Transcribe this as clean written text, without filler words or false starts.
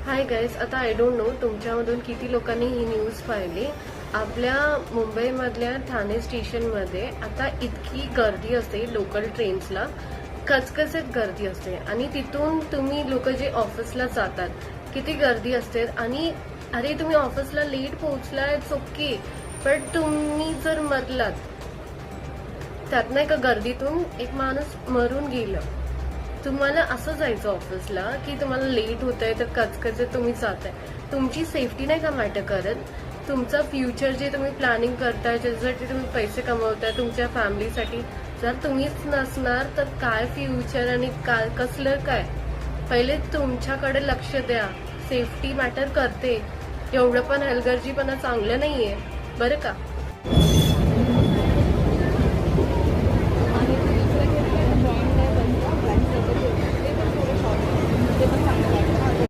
Hi guys, आता I don't know तुमच्यामधून किती लोकांनी ही न्यूज पाहिली. आपल्या मुंबईमधल्या ठाणे स्टेशनमध्ये आता इतकी गर्दी असते लोकल ट्रेन्सला, कचकचीत गर्दी असते. आणि तिथून तुम्ही लोक जे ऑफिसला जातात किती गर्दी असते. आणि अरे तुम्ही ऑफिसला लेट पोहोचलाय ओके, पण तुम्ही जर मरलात त्यातनं एका गर्दीतून एक माणूस मरून गेलं. तुम्हाला असं जायचं ऑफिसला की तुम्हाला लेट होत आहे तर कचकचीत तुम्ही जाताय. तुमची सेफ्टी नाही का मॅटर करत? तुमचं फ्युचर जे तुम्ही प्लॅनिंग करताय, ज्याच्यासाठी तुम्ही पैसे कमवताय तुमच्या फॅमिलीसाठी, जर तुम्हीच नसणार तर काय फ्युचर आणि काय कसलं काय? पहिले तुमच्याकडे लक्ष द्या. सेफ्टी मॅटर करते. एवढं पण हलगर्जीपणा चांगलं नाहीये बरं का.